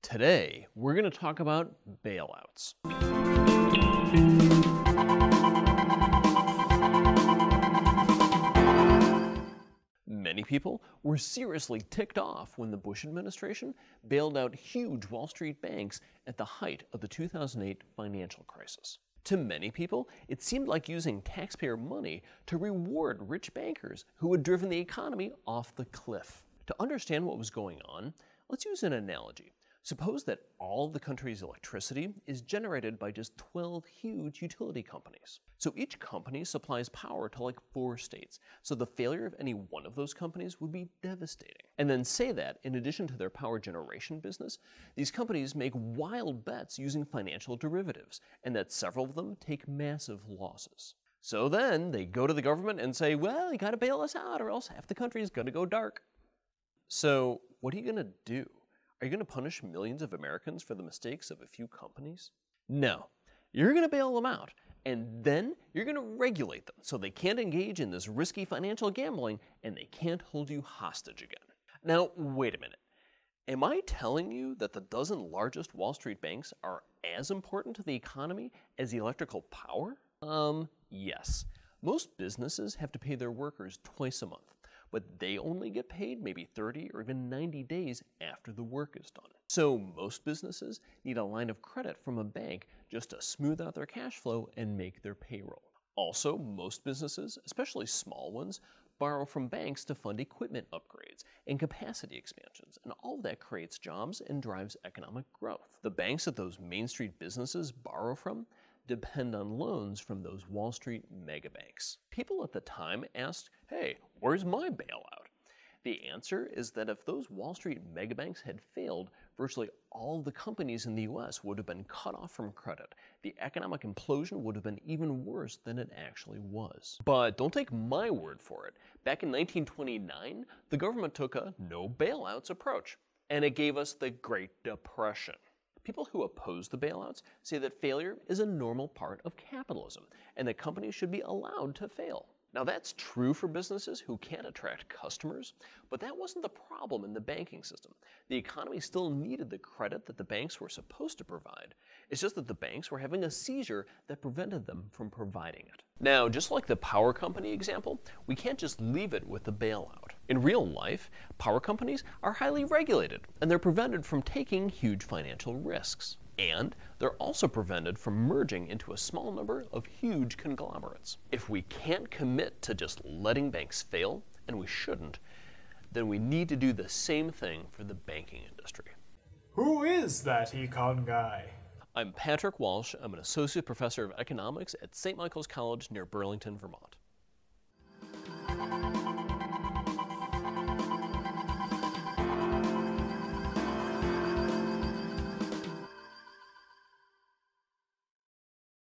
Today, we're going to talk about bailouts. Many people were seriously ticked off when the Bush administration bailed out huge Wall Street banks at the height of the 2008 financial crisis. To many people, it seemed like using taxpayer money to reward rich bankers who had driven the economy off the cliff. To understand what was going on, let's use an analogy. Suppose that all of the country's electricity is generated by just 12 huge utility companies. So each company supplies power to like 4 states, so the failure of any one of those companies would be devastating. And then say that, in addition to their power generation business, these companies make wild bets using financial derivatives, and that several of them take massive losses. So then they go to the government and say, well, you gotta bail us out or else half the country is gonna go dark. So what are you gonna do? Are you going to punish millions of Americans for the mistakes of a few companies? No. You're going to bail them out, and then you're going to regulate them so they can't engage in this risky financial gambling and they can't hold you hostage again. Now, wait a minute. Am I telling you that the dozen largest Wall Street banks are as important to the economy as the electrical power? Yes. Most businesses have to pay their workers twice a month. But they only get paid maybe 30 or even 90 days after the work is done. So most businesses need a line of credit from a bank just to smooth out their cash flow and make their payroll. Also, most businesses, especially small ones, borrow from banks to fund equipment upgrades and capacity expansions, and all of that creates jobs and drives economic growth. The banks that those Main Street businesses borrow from depend on loans from those Wall Street mega banks. People at the time asked, hey, where's my bailout? The answer is that if those Wall Street mega banks had failed, virtually all the companies in the US would have been cut off from credit. The economic implosion would have been even worse than it actually was. But don't take my word for it. Back in 1929, the government took a no bailouts approach, and it gave us the Great Depression. People who oppose the bailouts say that failure is a normal part of capitalism and that companies should be allowed to fail. Now that's true for businesses who can't attract customers, but that wasn't the problem in the banking system. The economy still needed the credit that the banks were supposed to provide. It's just that the banks were having a seizure that prevented them from providing it. Now, just like the power company example, we can't just leave it with the bailout. In real life, power companies are highly regulated, and they're prevented from taking huge financial risks. And they're also prevented from merging into a small number of huge conglomerates. If we can't commit to just letting banks fail, and we shouldn't, then we need to do the same thing for the banking industry. Who is that Econguy? I'm Patrick Walsh. I'm an associate professor of economics at St. Michael's College near Burlington, Vermont.